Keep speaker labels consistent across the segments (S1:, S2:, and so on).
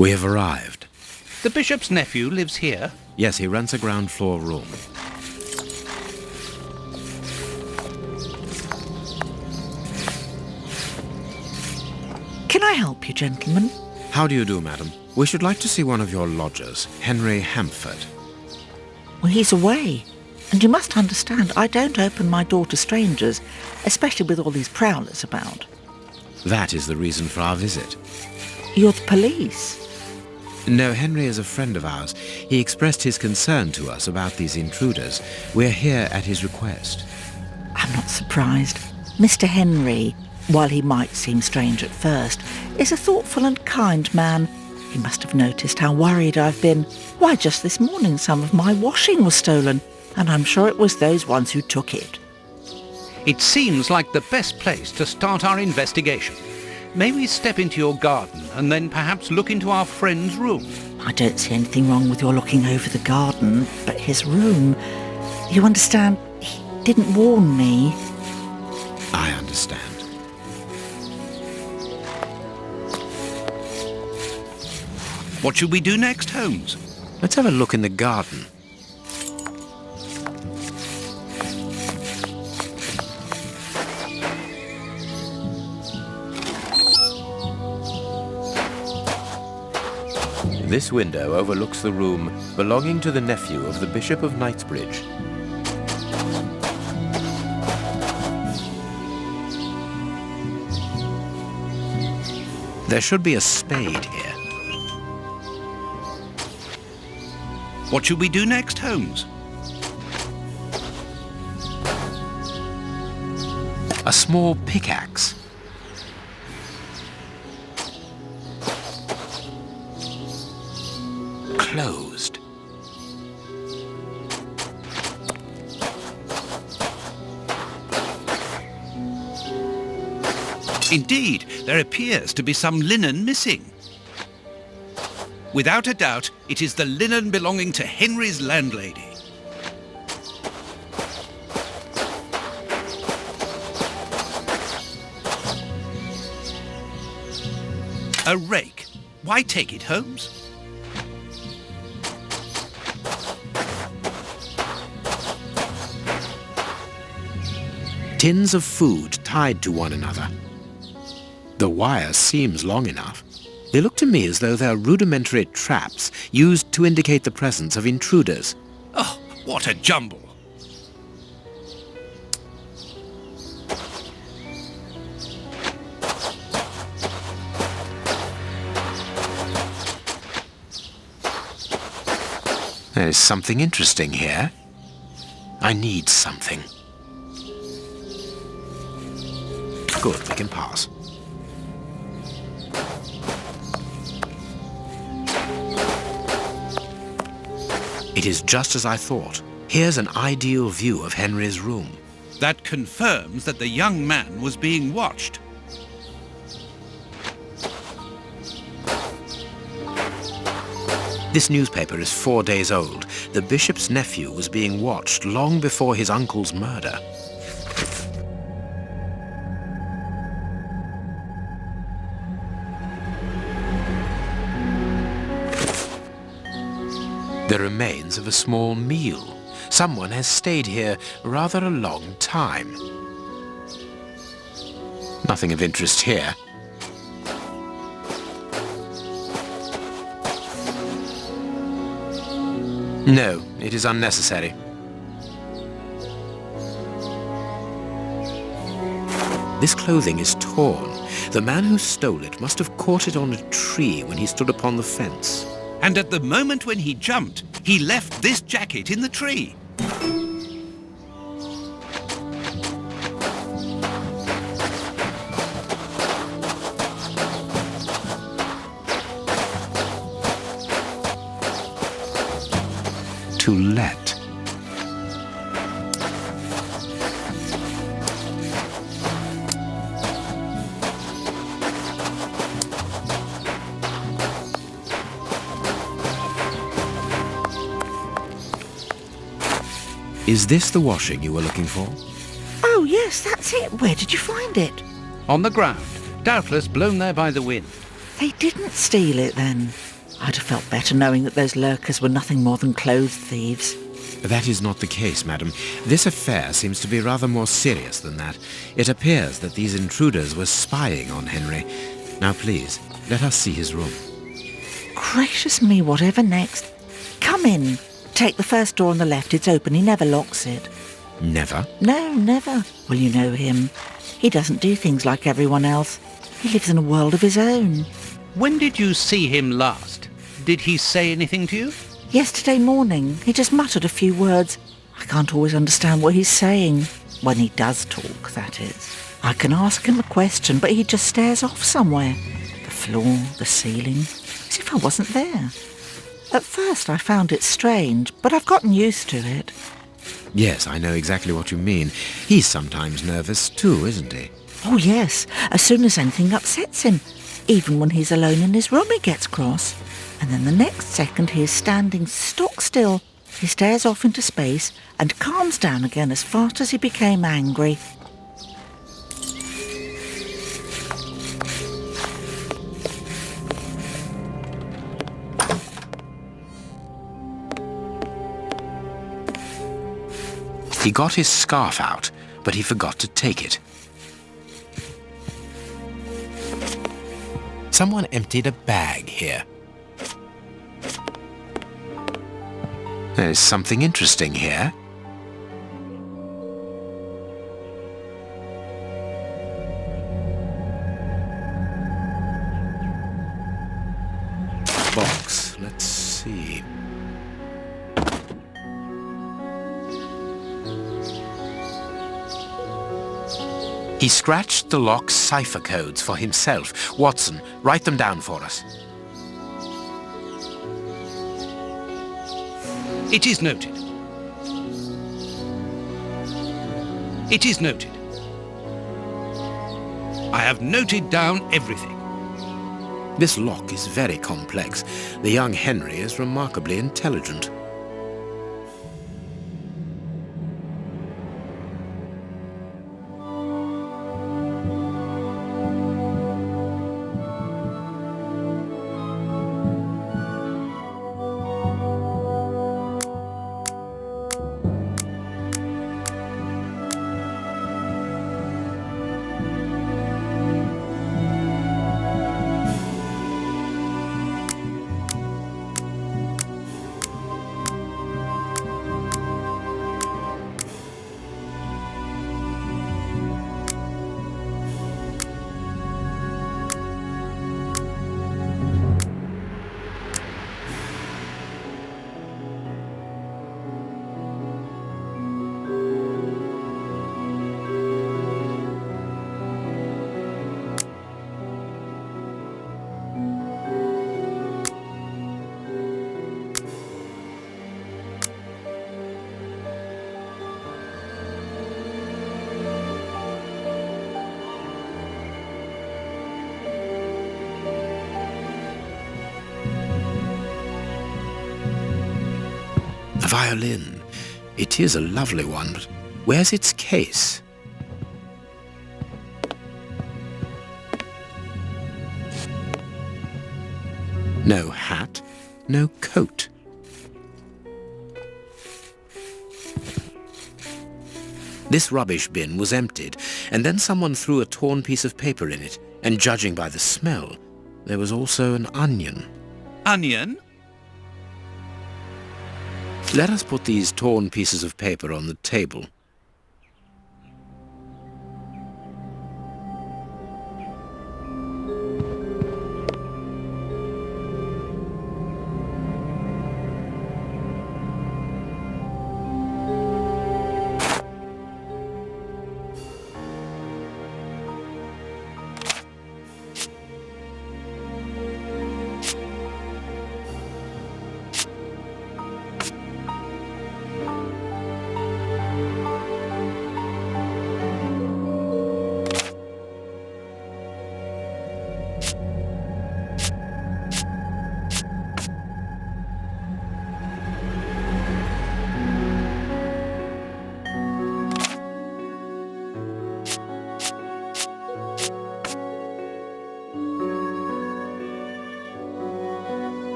S1: We have arrived.
S2: The bishop's nephew lives here?
S1: Yes, he rents a ground floor room.
S3: Can I help you, gentlemen?
S1: How do you do, madam? We should like to see one of your lodgers, Henry Hampford.
S3: Well, he's away. And you must understand, I don't open my door to strangers, especially with all these prowlers about.
S1: That is the reason for our visit.
S3: You're the police.
S1: No, Henry is a friend of ours. He expressed his concern to us about these intruders. We're here at his request.
S3: I'm not surprised. Mr. Henry, while he might seem strange at first, is a thoughtful and kind man. He must have noticed how worried I've been. Why, just this morning some of my washing was stolen, and I'm sure it was those ones who took it.
S2: It seems like the best place to start our investigation. May we step into your garden and then perhaps look into our friend's room?
S3: I don't see anything wrong with your looking over the garden, but his room... You understand, he didn't warn me.
S1: I understand.
S2: What should we do next, Holmes?
S1: Let's have a look in the garden. This window overlooks the room belonging to the nephew of the Bishop of Knightsbridge. There should be a spade here.
S2: What should we do next, Holmes?
S1: A small pickaxe. Closed.
S2: Indeed, there appears to be some linen missing. Without a doubt, it is the linen belonging to Henry's landlady. A rake. Why take it, Holmes?
S1: Tins of food tied to one another. The wire seems long enough. They look to me as though they're rudimentary traps used to indicate the presence of intruders.
S2: Oh, what a jumble!
S1: There is something interesting here. I need something. Good, we can pass. It is just as I thought. Here's an ideal view of Henry's room.
S2: That confirms that the young man was being watched.
S1: This newspaper is 4 days old. The bishop's nephew was being watched long before his uncle's murder. The remains of a small meal. Someone has stayed here rather a long time. Nothing of interest here. No, it is unnecessary. This clothing is torn. The man who stole it must have caught it on a tree when he stood upon the fence.
S2: And at the moment when he jumped, he left this jacket in the tree.
S1: To let. Is this the washing you were looking for?
S3: Oh, yes, that's it. Where did you find it?
S2: On the ground, doubtless blown there by the wind.
S3: They didn't steal it, then. I'd have felt better knowing that those lurkers were nothing more than clothes thieves.
S1: That is not the case, madam. This affair seems to be rather more serious than that. It appears that these intruders were spying on Henry. Now please, let us see his room.
S3: Gracious me, whatever next? Come in. Take the first door on the left. It's open. He never locks it.
S1: Never?
S3: No, never. Well, you know him. He doesn't do things like everyone else. He lives in a world of his own.
S2: When did you see him last? Did he say anything to you?
S3: Yesterday morning, he just muttered a few words. I can't always understand what he's saying. When he does talk, that is. I can ask him a question, but he just stares off somewhere. The floor, the ceiling, as if I wasn't there. At first I found it strange, but I've gotten used to it.
S1: Yes, I know exactly what you mean. He's sometimes nervous too, isn't he?
S3: Oh yes, as soon as anything upsets him. Even when he's alone in his room he gets cross. And then the next second he is standing stock still. He stares off into space and calms down again as fast as he became angry.
S1: He got his scarf out, but he forgot to take it. Someone emptied a bag here. There's something interesting here. Box, let's see. He scratched the lock's cipher codes for himself. Watson, write them down for us.
S2: It is noted. It is noted. I have noted down everything.
S1: This lock is very complex. The young Henry is remarkably intelligent. A violin. It is a lovely one, but where's its case? No hat, no coat. This rubbish bin was emptied, and then someone threw a torn piece of paper in it, and judging by the smell, there was also an onion.
S2: Onion?
S1: Let us put these torn pieces of paper on the table.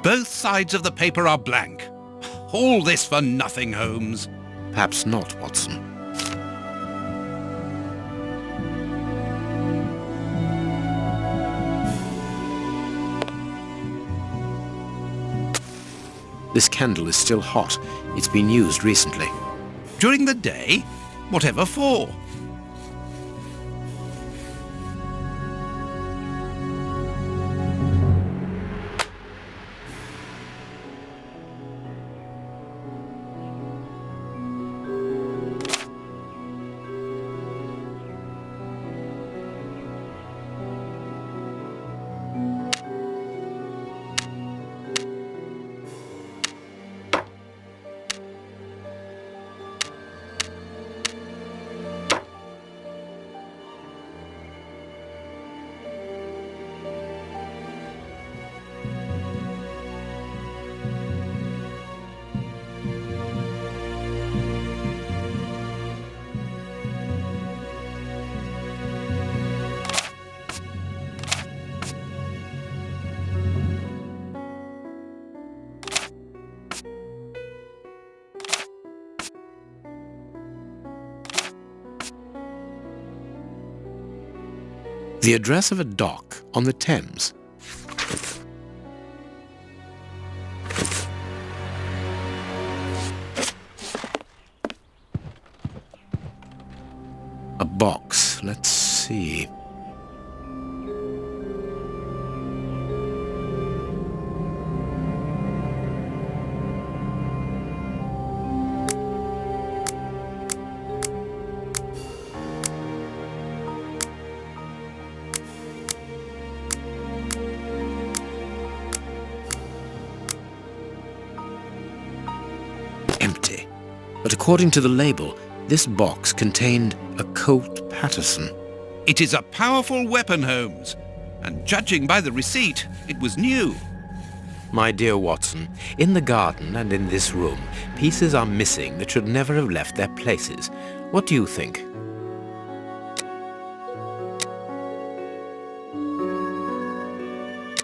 S2: Both sides of the paper are blank. All this for nothing, Holmes.
S1: Perhaps not, Watson. This candle is still hot. It's been used recently.
S2: During the day? Whatever for?
S1: The address of a dock on the Thames. A box. Let's see. Empty. But according to the label, this box contained a Colt Patterson.
S2: It is a powerful weapon, Holmes. And judging by the receipt, it was new.
S1: My dear Watson, in the garden and in this room, pieces are missing that should never have left their places. What do you think?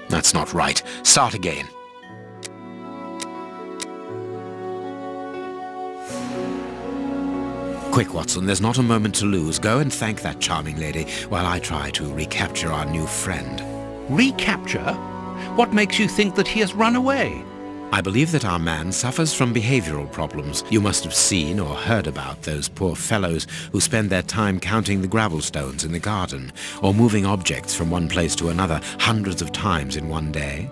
S1: That's not right. Start again. Quick, Watson, there's not a moment to lose. Go and thank that charming lady while I try to recapture our new friend.
S2: Recapture? What makes you think that he has run away?
S1: I believe that our man suffers from behavioral problems. You must have seen or heard about those poor fellows who spend their time counting the gravel stones in the garden or moving objects from one place to another hundreds of times in one day.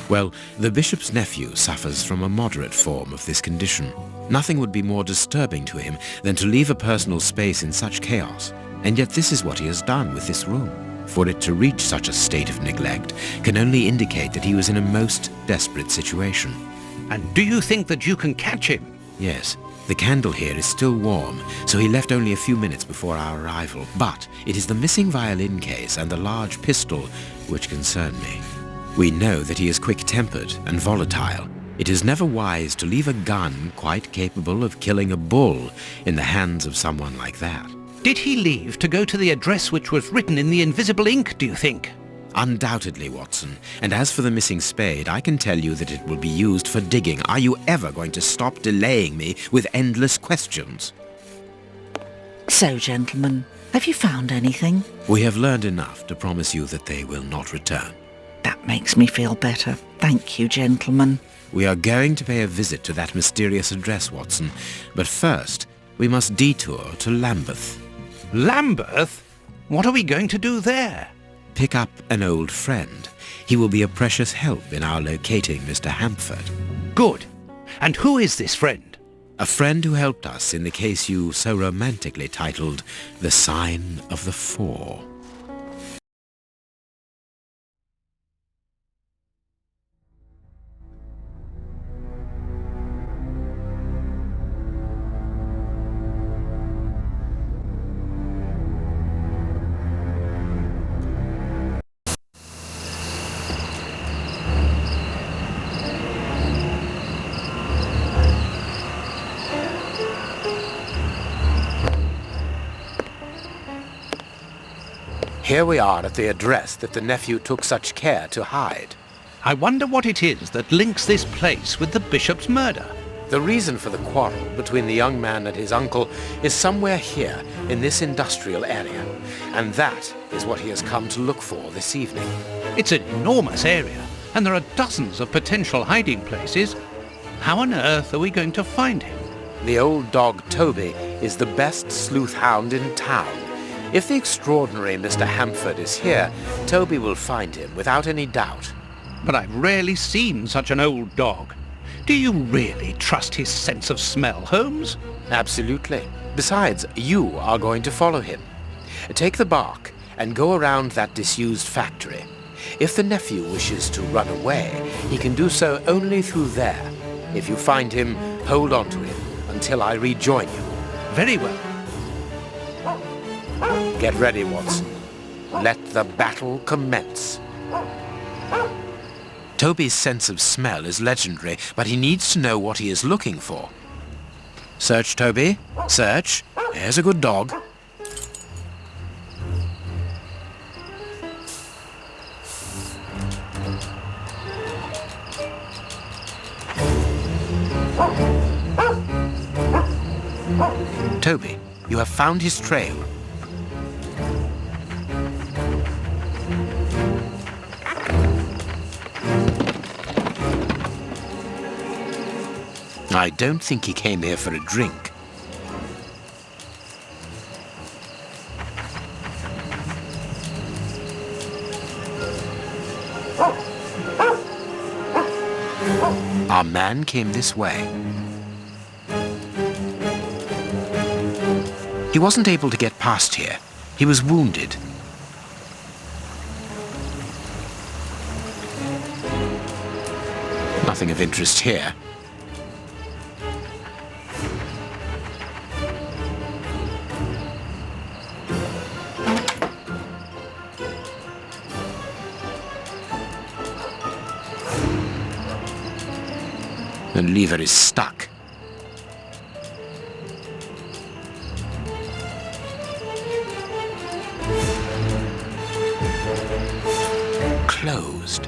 S1: Well, the bishop's nephew suffers from a moderate form of this condition. Nothing would be more disturbing to him than to leave a personal space in such chaos. And yet this is what he has done with this room. For it to reach such a state of neglect can only indicate that he was in a most desperate situation.
S2: And do you think that you can catch him?
S1: Yes. The candle here is still warm, so he left only a few minutes before our arrival. But it is the missing violin case and the large pistol which concern me. We know that he is quick-tempered and volatile. It is never wise to leave a gun quite capable of killing a bull in the hands of someone like that.
S2: Did he leave to go to the address which was written in the invisible ink, do you think?
S1: Undoubtedly, Watson. And as for the missing spade, I can tell you that it will be used for digging. Are you ever going to stop delaying me with endless questions?
S3: So, gentlemen, have you found anything?
S1: We have learned enough to promise you that they will not return.
S3: That makes me feel better. Thank you, gentlemen.
S1: We are going to pay a visit to that mysterious address, Watson. But first, we must detour to Lambeth.
S2: Lambeth? What are we going to do there?
S1: Pick up an old friend. He will be a precious help in our locating Mr. Hampford.
S2: Good. And who is this friend?
S1: A friend who helped us in the case you so romantically titled The Sign of the Four. Here we are at the address that the nephew took such care to hide.
S2: I wonder what it is that links this place with the bishop's murder.
S1: The reason for the quarrel between the young man and his uncle is somewhere here in this industrial area, and that is what he has come to look for this evening.
S2: It's an enormous area, and there are dozens of potential hiding places. How on earth are we going to find him?
S1: The old dog Toby is the best sleuth hound in town. If the extraordinary Mr. Hamford is here, Toby will find him without any doubt.
S2: But I've rarely seen such an old dog. Do you really trust his sense of smell, Holmes?
S1: Absolutely. Besides, you are going to follow him. Take the bark and go around that disused factory. If the nephew wishes to run away, he can do so only through there. If you find him, hold on to him until I rejoin you.
S2: Very well.
S1: Get ready, Watson. Let the battle commence. Toby's sense of smell is legendary, but he needs to know what he is looking for. Search, Toby. Search. There's a good dog. Toby, you have found his trail. I don't think he came here for a drink. Our man came this way. He wasn't able to get past here. He was wounded. Nothing of interest here. The lever is stuck. Closed.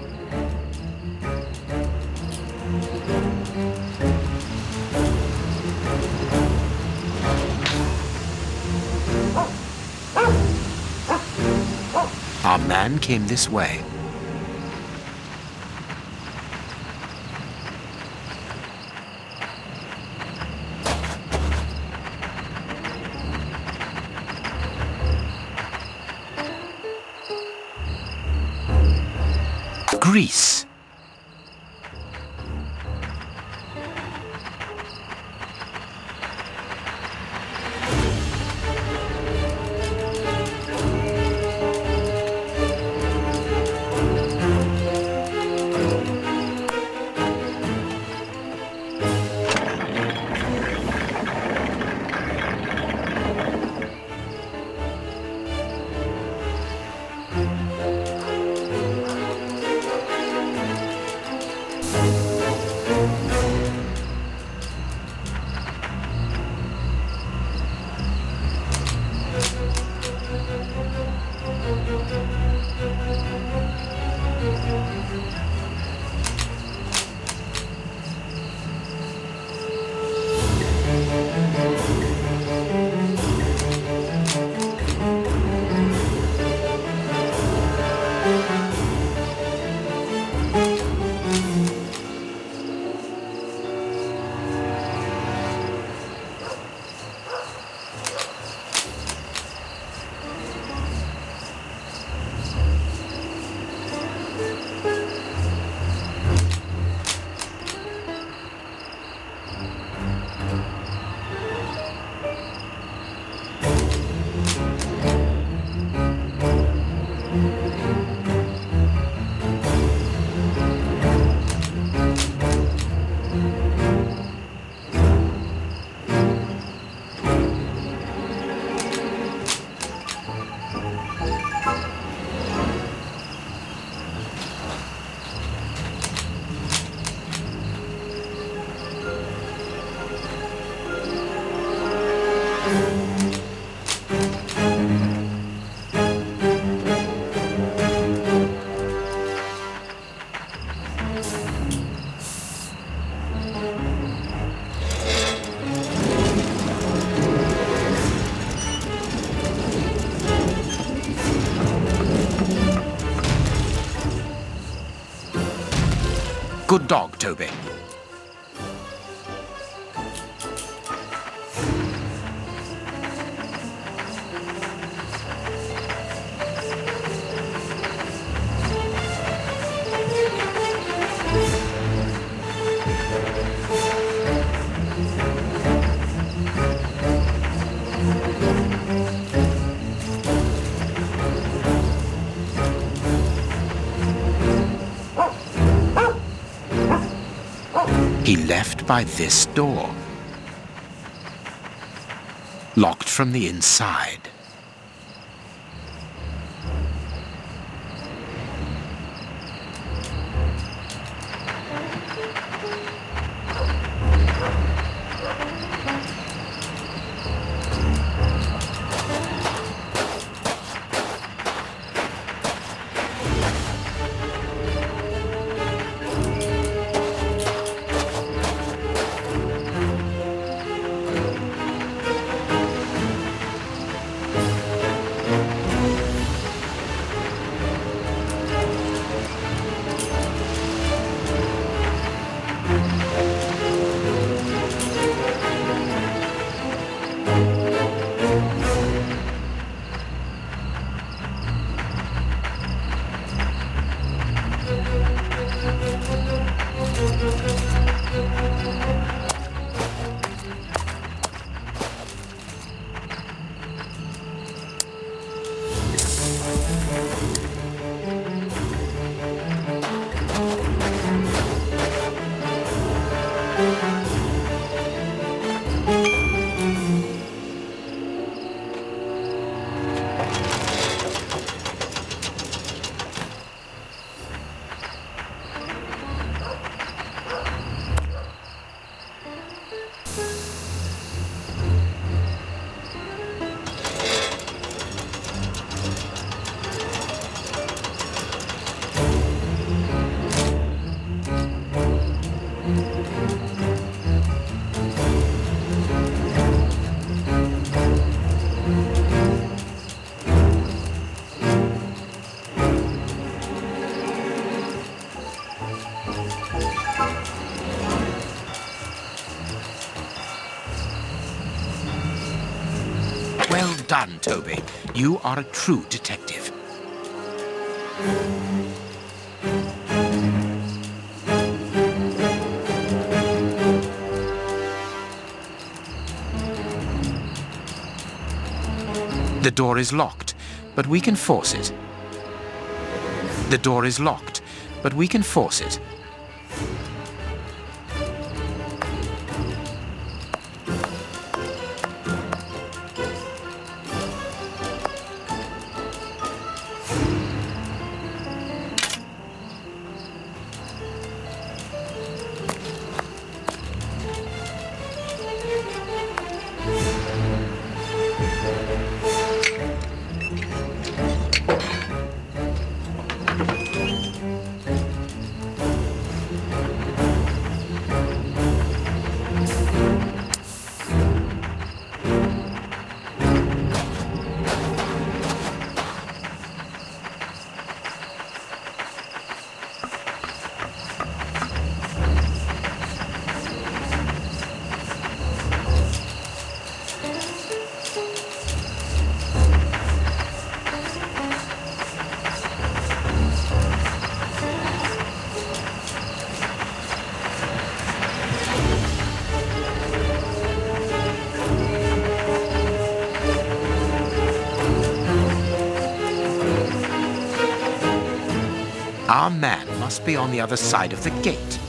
S1: Our man came this way. Grease. Good dog, Toby. He left by this door. Locked from the inside. Well done, Toby. You are a true detective. The door is locked, but we can force it. The door is locked, but we can force it. Our man must be on the other side of the gate.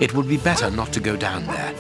S1: It would be better not to go down there.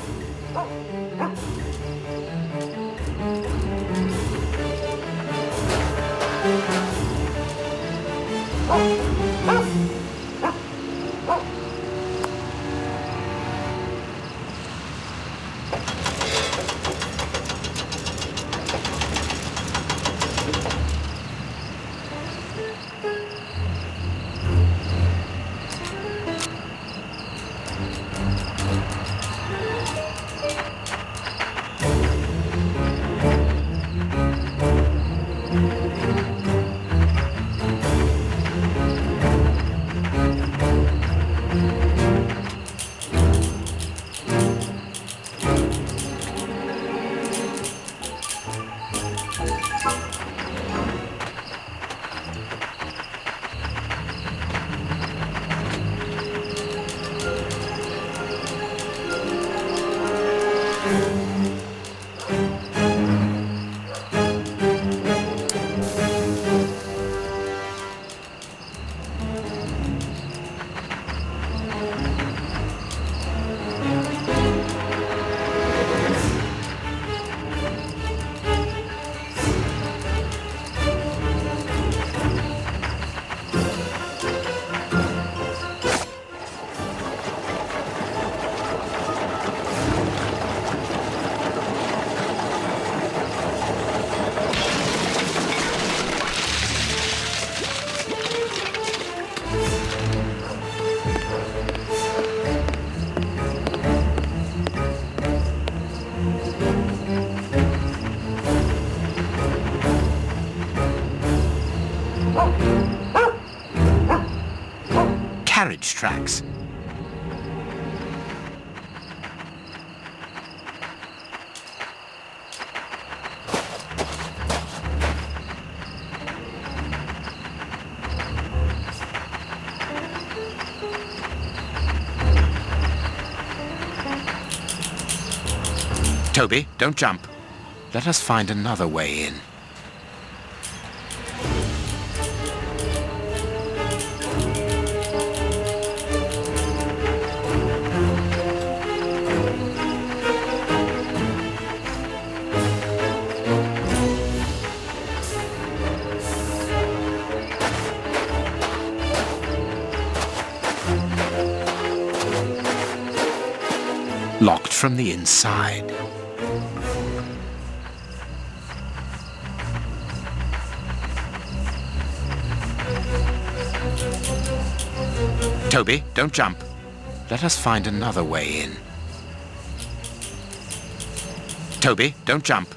S1: carriage tracks. Toby, don't jump. Let us find another way in. Locked from the inside. Toby, don't jump. Let us find another way in. Toby, don't jump.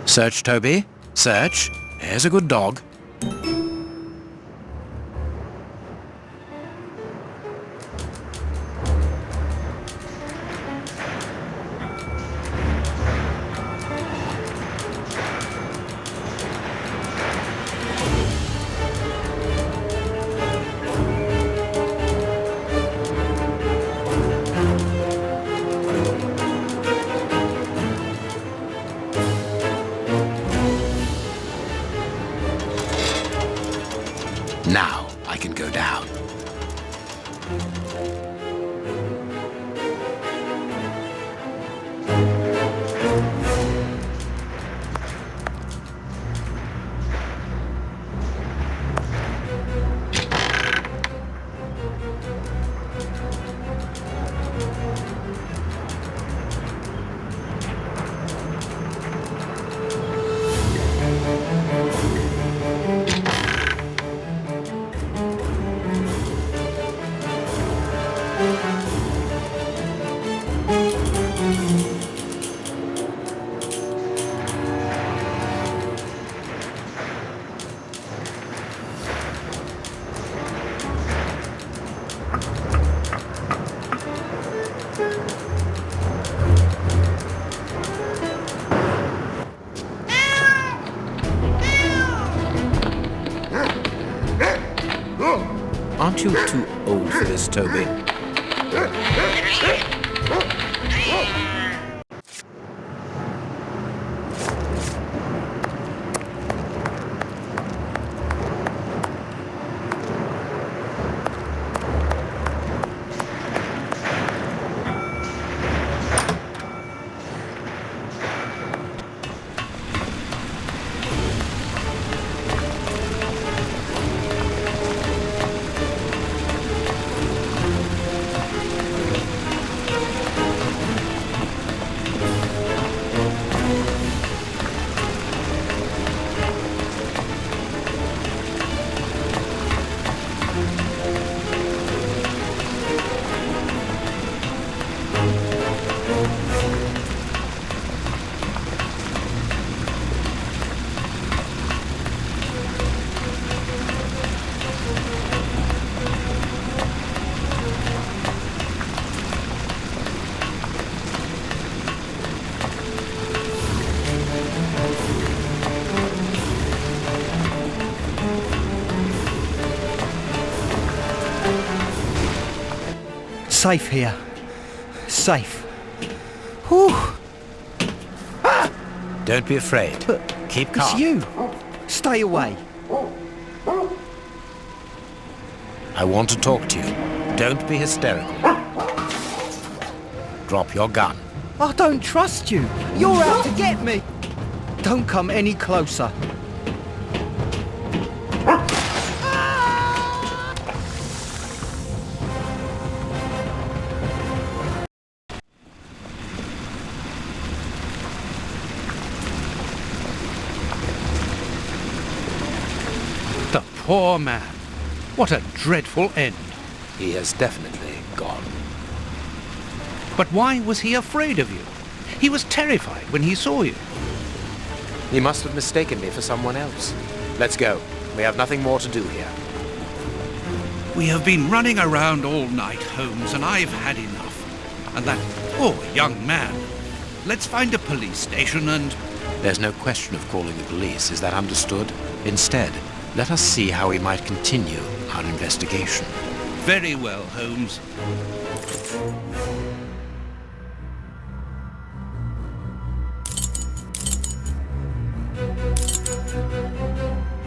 S1: Search, Toby. Search. Here's a good dog. Now I can go down. Aren't you too old for this, Toby?
S4: Safe here. Safe. Whew.
S1: Don't be afraid.
S4: But
S1: keep calm.
S4: it's you. Stay away.
S1: I want to talk to you. Don't be hysterical. Drop your gun.
S4: I don't trust you. You're out to get me. Don't come any closer.
S2: poor man. What a dreadful end.
S1: He has definitely gone.
S2: But why was he afraid of you? He was terrified when he saw you.
S1: He must have mistaken me for someone else. Let's go. We have nothing more to do here.
S2: We have been running around all night, Holmes, and I've had enough. And that poor young man. Let's find a police station and...
S1: There's no question of calling the police, is that understood? Instead, let us see how we might continue our investigation.
S2: Very well, Holmes.